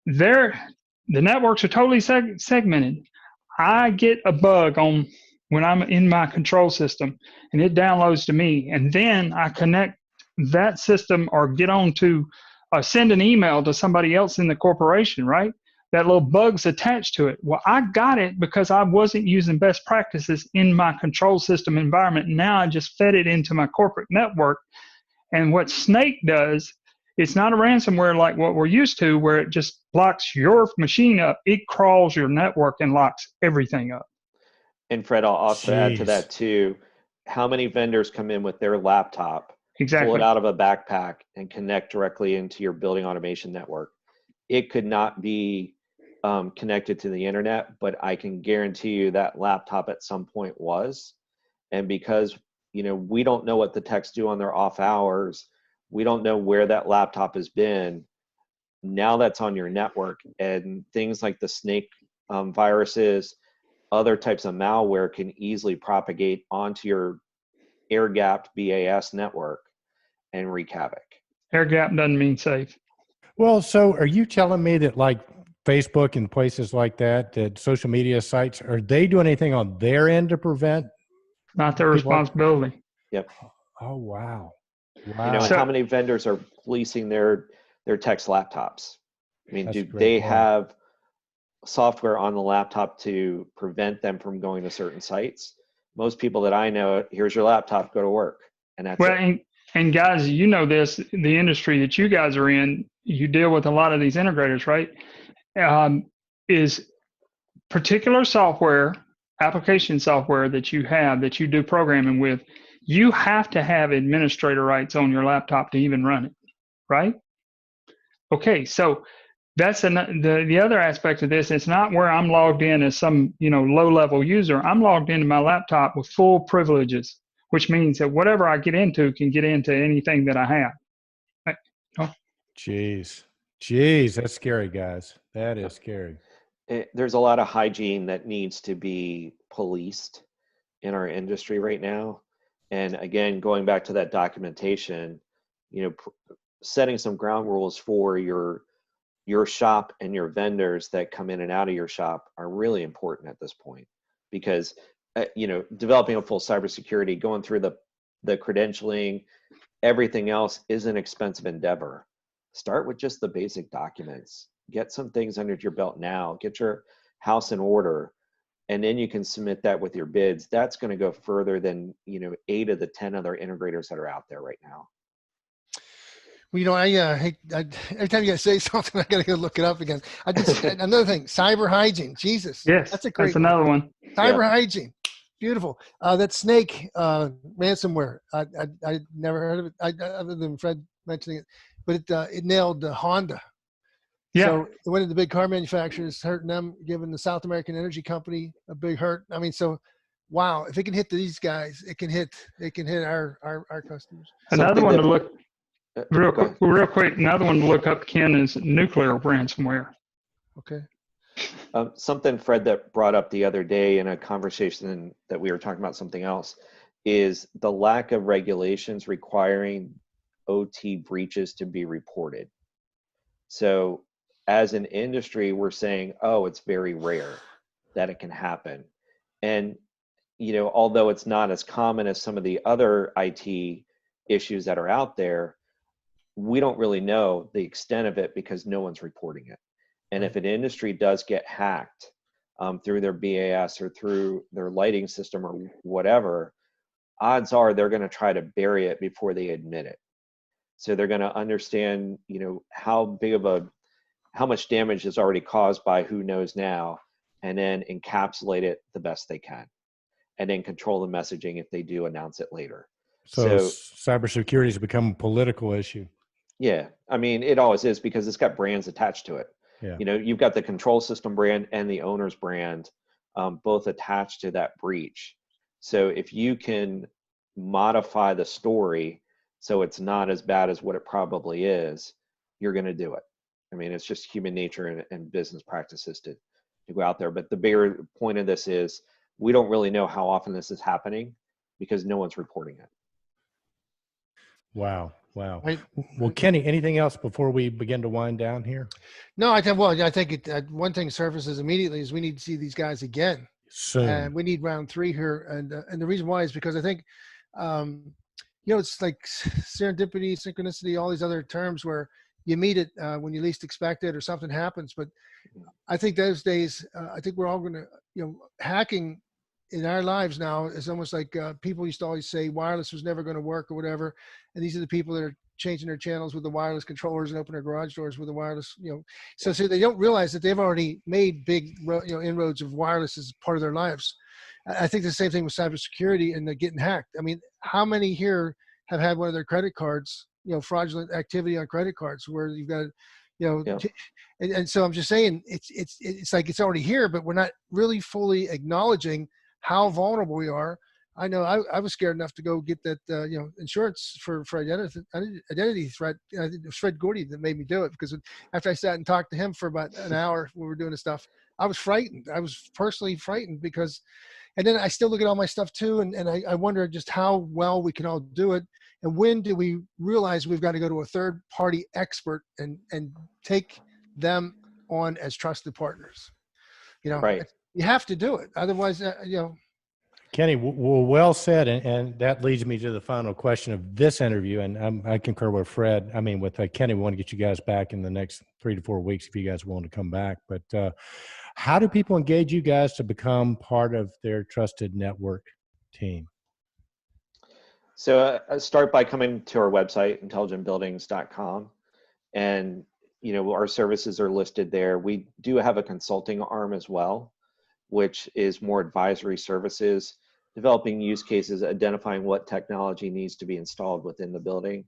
The networks are totally segmented. I get a bug when I'm in my control system, and it downloads to me, and then I connect that system or get on to send an email to somebody else in the corporation, right? That little bug's attached to it. Well, I got it because I wasn't using best practices in my control system environment. Now I just fed it into my corporate network. And what Snake does, it's not a ransomware like what we're used to, where it just locks your machine up. It crawls your network and locks everything up. And Fred, I'll also add to that too. How many vendors come in with their laptop, pull it out of a backpack, and connect directly into your building automation network? It could not be connected to the internet, but I can guarantee you that laptop at some point was. And because we don't know what the techs do on their off hours, we don't know where that laptop has been. Now that's on your network, and things like the Snake viruses, other types of malware can easily propagate onto your air-gapped BAS network and wreak havoc. Air-gapped doesn't mean safe. Well, so are you telling me that like Facebook and places like that social media sites, are they doing anything on their end to prevent? Not their responsibility. Yep. Oh, wow. And how many vendors are policing their techs' laptops? I mean, do they have software on the laptop to prevent them from going to certain sites? Most people that I know, here's your laptop, go to work. And that's it. And guys, you know this, the industry that you guys are in, you deal with a lot of these integrators, right? Is particular software, application software that you do programming with, you have to have administrator rights on your laptop to even run it, right? Okay, so that's the other aspect of this. It's not where I'm logged in as some low-level user. I'm logged into my laptop with full privileges, which means that whatever I get into can get into anything that I have. Jeez, that's scary, guys. That is scary. There's a lot of hygiene that needs to be policed in our industry right now. And again, going back to that documentation, setting some ground rules for your shop and your vendors that come in and out of your shop are really important at this point, because developing a full cybersecurity, going through the credentialing, everything else is an expensive endeavor. Start with just the basic documents. Get some things under your belt now. Get your house in order, and then you can submit that with your bids. That's going to go further than 8 of the 10 other integrators that are out there right now. Well, every time you gotta say something, I gotta go look it up again. Another thing, cyber hygiene. Jesus, yes, that's another one. Cyber hygiene, beautiful. That Snake ransomware. I never heard of it. Other than Fred mentioning it, but it nailed Honda. Yeah. So it went into the big car manufacturers, hurting them, giving the South American Energy Company a big hurt. I mean, so wow, if it can hit these guys, it can hit our customers. Another one to look. Real quick, another one to look up, Ken, is nuclear ransomware. Okay. Something Fred that brought up the other day in a conversation that we were talking about something else is the lack of regulations requiring OT breaches to be reported. So as an industry, we're saying, oh, it's very rare that it can happen. And, although it's not as common as some of the other IT issues that are out there, we don't really know the extent of it because no one's reporting it. And if an industry does get hacked through their BAS or through their lighting system or whatever, odds are they're going to try to bury it before they admit it. So they're going to understand, how much damage is already caused by who knows now, and then encapsulate it the best they can, and then control the messaging if they do announce it later. So cybersecurity has become a political issue. Yeah, I mean, it always is because it's got brands attached to it. Yeah. You've got the control system brand and the owner's brand, both attached to that breach. So if you can modify the story so it's not as bad as what it probably is, you're going to do it. I mean, it's just human nature and business practices to go out there. But the bigger point of this is we don't really know how often this is happening because no one's reporting it. Wow. Right. Well, Kenny, anything else before we begin to wind down here? No, I think one thing surfaces immediately is we need to see these guys again. Soon. And we need round 3 here. And the reason why is because I think, it's like serendipity, synchronicity, all these other terms where you meet it when you least expect it or something happens. But I think those days, I think we're all going to, hacking in our lives now is almost like people used to always say wireless was never going to work or whatever. And these are the people that are changing their channels with the wireless controllers and open their garage doors with the wireless, so they don't realize that they've already made big, inroads of wireless as part of their lives. I think the same thing with cybersecurity and getting hacked. I mean, how many here have had one of their credit cards, fraudulent activity on credit cards where you've got, and so I'm just saying it's like it's already here, but we're not really fully acknowledging how vulnerable we are. I know I was scared enough to go get that, insurance for identity threat. I think it was Fred Gordy that made me do it because after I sat and talked to him for about an hour when we were doing this stuff, I was frightened. I was personally frightened because, and then I still look at all my stuff too. And I wonder just how well we can all do it. And when do we realize we've got to go to a third party expert and take them on as trusted partners? Right. You have to do it. Otherwise, Kenny, well said. And that leads me to the final question of this interview. And I concur with Fred. I mean, with Kenny, we want to get you guys back in the next 3 to 4 weeks if you guys want to come back. But how do people engage you guys to become part of their trusted network team? So start by coming to our website, intelligentbuildings.com. And, our services are listed there. We do have a consulting arm as well, which is more advisory services, developing use cases, identifying what technology needs to be installed within the building.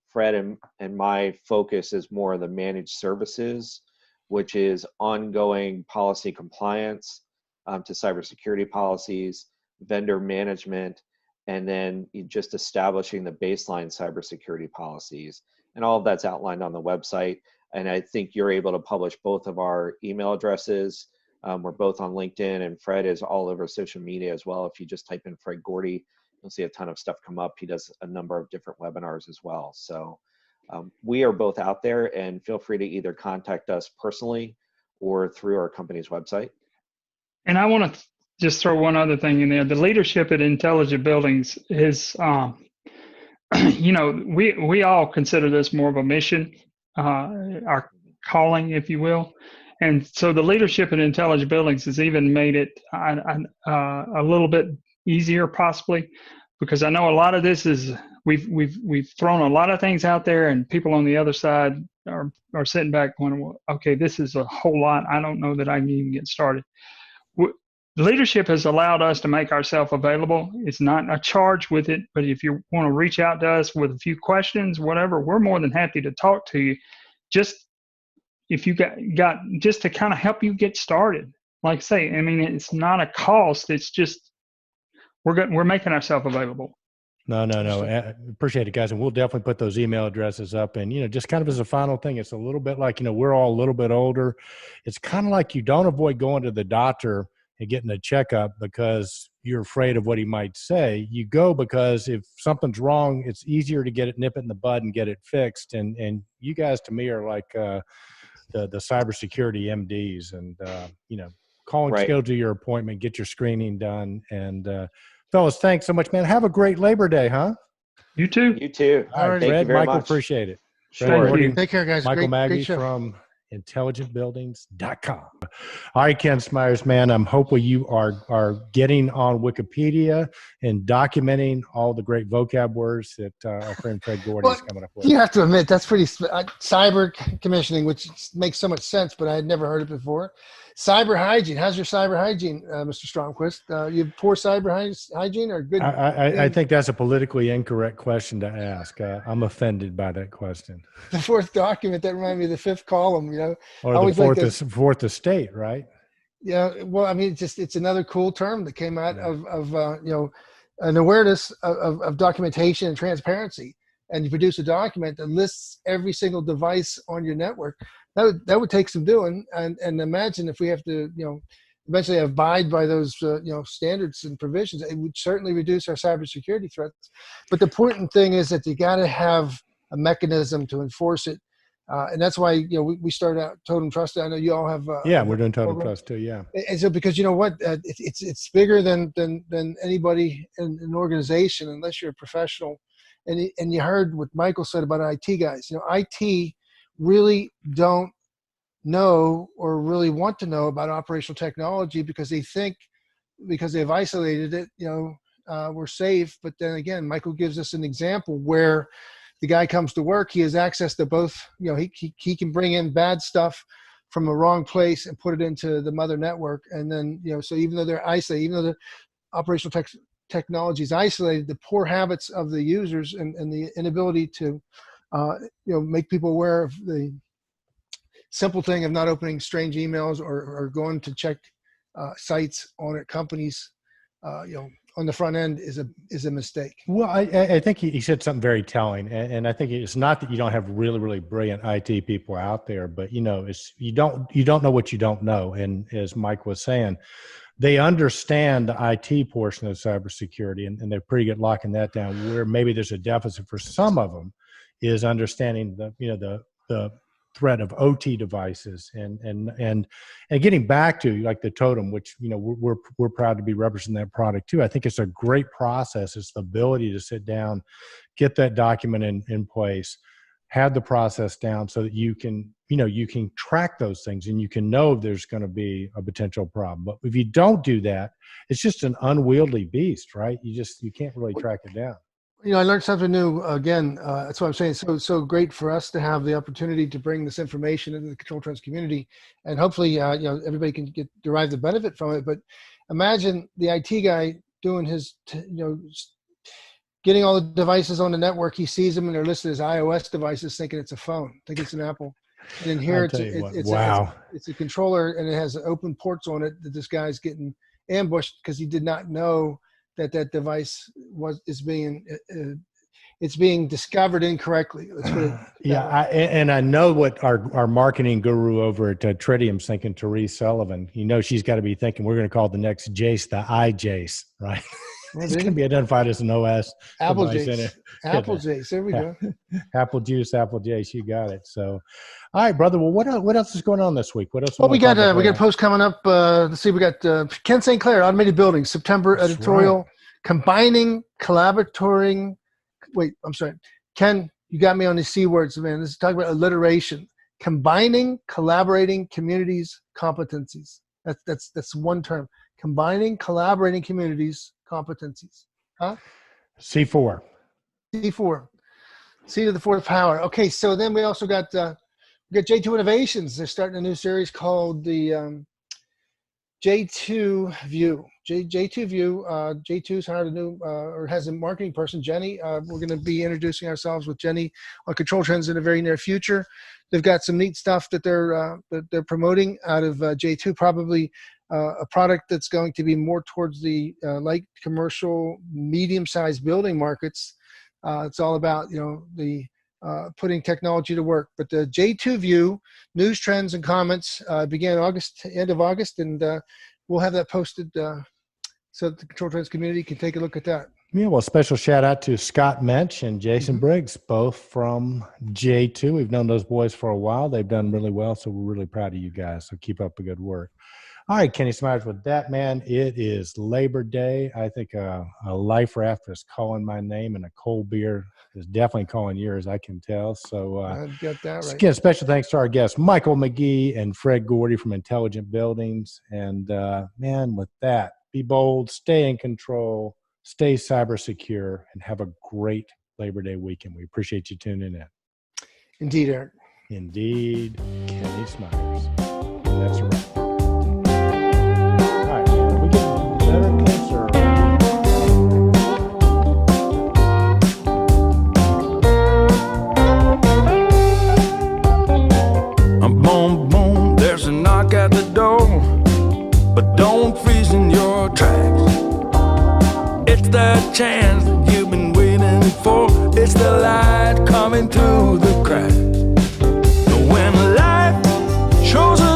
Fred and my focus is more the managed services, which is ongoing policy compliance to cybersecurity policies, vendor management, and then just establishing the baseline cybersecurity policies. And all of that's outlined on the website. And I think you're able to publish both of our email addresses. We're both on LinkedIn, and Fred is all over social media as well. If you just type in Fred Gordy, you'll see a ton of stuff come up. He does a number of different webinars as well. So we are both out there, and feel free to either contact us personally or through our company's website. And I want to just throw one other thing in there. The leadership at Intelligent Buildings is, we all consider this more of a mission, our calling, if you will. And so the leadership at Intelligent Buildings has even made it a little bit easier, possibly, because I know a lot of this is we've thrown a lot of things out there, and people on the other side are sitting back going, well, okay, this is a whole lot. I don't know that I can even get started. Leadership has allowed us to make ourselves available. It's not a charge with it, but if you want to reach out to us with a few questions, whatever, we're more than happy to talk to you. Just if you got just to kind of help you get started. Like I say, I mean, it's not a cost. It's just we're making ourselves available. No. I appreciate it, guys. And we'll definitely put those email addresses up. And, just kind of as a final thing, it's a little bit like, we're all a little bit older. It's kind of like you don't avoid going to the doctor and getting a checkup because you're afraid of what he might say. You go because if something's wrong, it's easier to nip it in the bud and get it fixed. And you guys, to me, are like the cybersecurity MDs. And, Call and Right. schedule your appointment, get your screening done. And fellas, thanks so much, man. Have a great Labor Day, huh? You too. You too. All right, Thank Fred, you very Michael, much. appreciate it. Fred Sure. Thank Gordy, you. Take care, guys. Michael Great Maggie show. from intelligentbuildings.com. All right, Ken Smyers, man, I'm hoping you are getting on Wikipedia and documenting all the great vocab words that our friend Fred Gordy is coming up with. You have to admit, that's pretty cyber commissioning, which makes so much sense, but I had never heard it before. Cyber hygiene. How's your cyber hygiene, Mr. Stromquist? You have poor cyber hygiene or good? I think that's a politically incorrect question to ask. I'm offended by that question. The fourth document, that reminded me of the fifth column, Or the fourth estate, right? Yeah. Well, I mean, it's another cool term that came out of an awareness of documentation and transparency. And you produce a document that lists every single device on your network. That would take some doing. And imagine if we have to, eventually abide by those, standards and provisions. It would certainly reduce our cybersecurity threats. But the important thing is that you got to have a mechanism to enforce it. And that's why, we started out Totem Trust. I know you all have. We're doing Totem Trust too. Yeah. And so, because you know what, it's bigger than anybody in an organization, unless you're a professional. And you heard what Michael said about IT guys. IT really don't know or really want to know about operational technology because they think, because they've isolated it, we're safe. But then again, Michael gives us an example where the guy comes to work, he has access to both, he can bring in bad stuff from a wrong place and put it into the mother network. And then, so even though they're isolated, even though the operational technology is isolated, the poor habits of the users and the inability to, make people aware of the simple thing of not opening strange emails or going to check sites on it, companies, on the front end is a mistake. Well, I think he said something very telling, and I think it's not that you don't have really, really brilliant IT people out there, but it's you don't know what you don't know. And as Mike was saying, they understand the IT portion of cybersecurity, and they're pretty good locking that down. Where maybe there's a deficit for some of them is understanding the threat of OT devices and getting back to like the Totem, which we're proud to be representing that product too. I think it's a great process. It's the ability to sit down, get that document in place, have the process down so that you can track those things and you can know if there's going to be a potential problem. But if you don't do that, it's just an unwieldy beast, right? You can't really track it down. I learned something new again. That's what I'm saying. So great for us to have the opportunity to bring this information into the Control Trends community, and hopefully, everybody can derive the benefit from it. But imagine the IT guy doing his, getting all the devices on the network. He sees them and they're listed as iOS devices, thinking it's a phone, thinking it's an Apple. And then here it's a controller and it has open ports on it that this guy's getting ambushed because he did not know that device is being discovered incorrectly. And I know what our marketing guru over at Tritium's thinking, Therese Sullivan. She's got to be thinking we're going to call the next Jace the iJace, right? It's going to be identified as an OS. Apple Jace. Apple Jace. There we go. Apple Juice, Apple Jace. You got it. So, all right, brother. Well, what else is going on this week? What else? Well, we got a post coming up. Let's see. We got Ken St. Clair, Automated Buildings, September editorial, right. Combining, collaborating. Wait, I'm sorry. Ken, you got me on the C words, man. This is talking about alliteration. Combining, collaborating communities, competencies. That's one term. Combining, collaborating communities, competencies. Huh? C4. C4. C to the fourth power. Okay, so then we also got J2 Innovations. They're starting a new series called the J2 View. J2 View. J2's hired a new or has a marketing person, Jenny. We're going to be introducing ourselves with Jenny on Control Trends in the very near future. They've got some neat stuff that they're promoting out of J2. Probably a product that's going to be more towards the light commercial, medium-sized building markets. It's all about the putting technology to work. But the J2 View news, trends, and comments began end of August, and we'll have that posted so that the Control Trends community can take a look at that. Yeah, well, special shout out to Scott Mensch and Jason Briggs, both from J2. We've known those boys for a while. They've done really well, so we're really proud of you guys. So keep up the good work. All right, Kenny Smyers, with that, man, it is Labor Day. I think a life raft is calling my name, and a cold beer is definitely calling yours, I can tell. So, I got that right. again, special thanks to our guests, Michael McGee and Fred Gordy from Intelligent Buildings. And, man, with that, be bold, stay in control, stay cyber secure, and have a great Labor Day weekend. We appreciate you tuning in. Indeed, Eric. Indeed, Kenny Smyers. That's right. All right, are we getting better at this, or? Boom, boom, there's a knock at the door, but don't freeze in your tracks. It's that chance that you've been waiting for. It's the light coming through the crack. When life shows us